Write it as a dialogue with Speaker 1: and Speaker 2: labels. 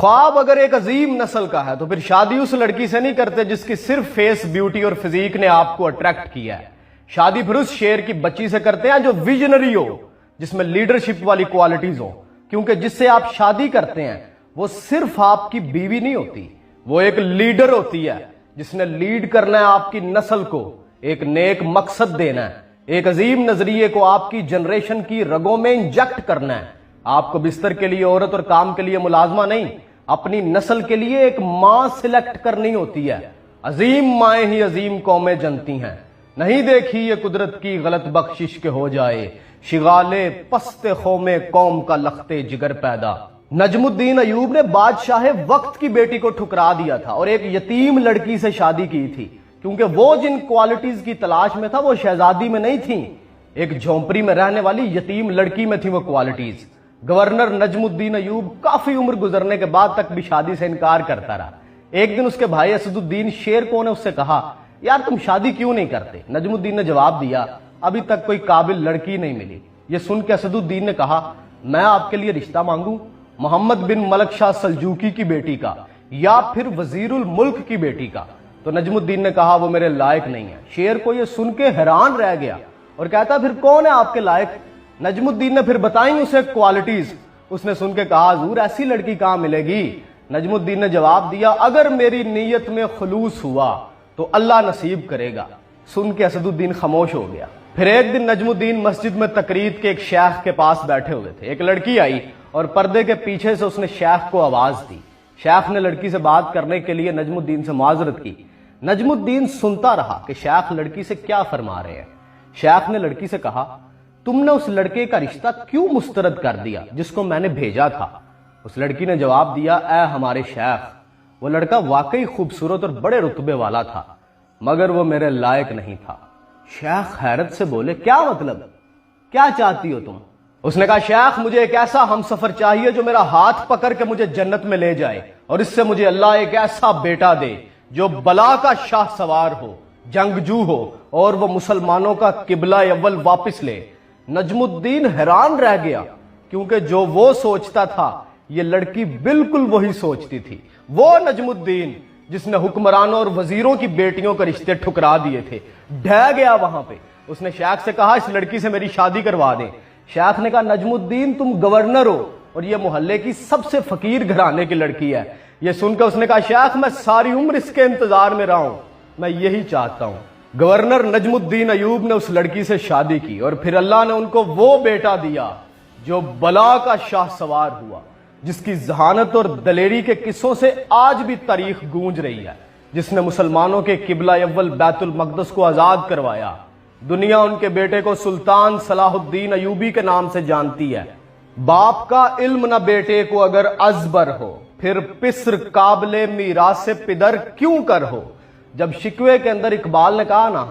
Speaker 1: خواب اگر ایک عظیم نسل کا ہے تو پھر شادی اس لڑکی سے نہیں کرتے جس کی صرف فیس بیوٹی اور فزیک نے آپ کو اٹریکٹ کیا ہے. شادی پھر اس شیر کی بچی سے کرتے ہیں جو ویژنری ہو, جس میں لیڈرشپ والی کوالٹیز ہو, کیونکہ جس سے آپ شادی کرتے ہیں وہ صرف آپ کی بیوی نہیں ہوتی, وہ ایک لیڈر ہوتی ہے جس نے لیڈ کرنا ہے آپ کی نسل کو, ایک نیک مقصد دینا ہے, ایک عظیم نظریے کو آپ کی جنریشن کی رگوں میں انجیکٹ کرنا ہے. آپ کو بستر کے لیے عورت اور کام کے لیے ملازمہ نہیں, اپنی نسل کے لیے ایک ماں سلیکٹ کرنی ہوتی ہے. عظیم مائیں ہی عظیم قومیں جنتی ہیں, نہیں دیکھی یہ قدرت کی غلط بخشش کے ہو جائے شغالے پست قوم قوم کا لخت جگر پیدا. نجم الدین ایوب نے بادشاہ وقت کی بیٹی کو ٹھکرا دیا تھا اور ایک یتیم لڑکی سے شادی کی تھی, کیونکہ وہ جن کوالٹیز کی تلاش میں تھا وہ شہزادی میں نہیں تھیں, ایک جھونپڑی میں رہنے والی یتیم لڑکی میں تھی وہ کوالٹیز. گورنر نجم الدین ایوب کافی عمر گزرنے کے بعد تک بھی شادی سے انکار کرتا رہا. ایک دن اس کے بھائی اسد الدین شیر کو نے اس سے کہا, یار تم شادی کیوں نہیں کرتے؟ نجم الدین نے جواب دیا, ابھی تک کوئی قابل لڑکی نہیں ملی. یہ سن کے اسد الدین نے کہا, میں آپ کے لیے رشتہ مانگوں محمد بن ملک شاہ سلجوکی کی بیٹی کا یا پھر وزیر الملک کی بیٹی کا؟ تو نجم الدین نے کہا وہ میرے لائق نہیں ہے. شیر کو یہ سن کے حیران رہ گیا اور کہتا پھر کون ہے آپ کے لائق؟ نجم الدین نے پھر بتائیں اسے کوالٹیز. اس نے سن کے کہا حضور ایسی لڑکی کہاں ملے گی؟ نجم الدین نے جواب دیا, اگر میری نیت میں خلوص ہوا تو اللہ نصیب کرے گا. سن کے اسد الدین خاموش ہو گیا. پھر ایک دن نجم الدین مسجد میں تقرید کے ایک شیخ کے پاس بیٹھے ہوئے تھے. ایک لڑکی آئی اور پردے کے پیچھے سے اس نے شیخ کو آواز دی. شیخ نے لڑکی سے بات کرنے کے لیے نجم الدین سے معذرت کی. نجم الدین سنتا رہا کہ شیخ لڑکی سے کیا فرما رہے ہیں. شیخ نے لڑکی سے کہا, تم نے اس لڑکے کا رشتہ کیوں مسترد کر دیا جس کو میں نے بھیجا تھا؟ اس لڑکی نے جواب دیا, اے ہمارے شیخ, وہ لڑکا واقعی خوبصورت اور بڑے رتبے والا تھا مگر وہ میرے لائق نہیں تھا. شیخ حیرت سے بولے, کیا مطلب؟ کیا چاہتی ہو تم؟ اس نے کہا, شیخ مجھے ایک ایسا ہم سفر چاہیے جو میرا ہاتھ پکڑ کے مجھے جنت میں لے جائے, اور اس سے مجھے اللہ ایک ایسا بیٹا دے جو بلا کا شاہ سوار ہو, جنگجو ہو, اور وہ مسلمانوں کا قبلہ اول واپس لے. نجم الدین حیران رہ گیا, کیونکہ جو وہ سوچتا تھا یہ لڑکی بالکل وہی سوچتی تھی. وہ نجم الدین جس نے حکمرانوں اور وزیروں کی بیٹیوں کے رشتے ٹھکرا دیے تھے, ڈھہ گیا وہاں پہ. اس نے شیخ سے کہا, اس لڑکی سے میری شادی کروا دیں. شیخ نے کہا, نجم الدین تم گورنر ہو اور یہ محلے کی سب سے فقیر گھرانے کی لڑکی ہے. یہ سن کر اس نے کہا, شیخ میں ساری عمر اس کے انتظار میں رہا ہوں, میں یہی چاہتا ہوں. گورنر نجم الدین ایوب نے اس لڑکی سے شادی کی اور پھر اللہ نے ان کو وہ بیٹا دیا جو بلا کا شاہ سوار ہوا, جس کی ذہانت اور دلیری کے قصوں سے آج بھی تاریخ گونج رہی ہے, جس نے مسلمانوں کے قبلہ اول بیت المقدس کو آزاد کروایا. دنیا ان کے بیٹے کو سلطان صلاح الدین ایوبی کے نام سے جانتی ہے. باپ کا علم نہ بیٹے کو اگر ازبر ہو, پھر پسر قابل میراث پدر کیوں کر ہو. جب شکوے کے اندر اقبال نے کہا نا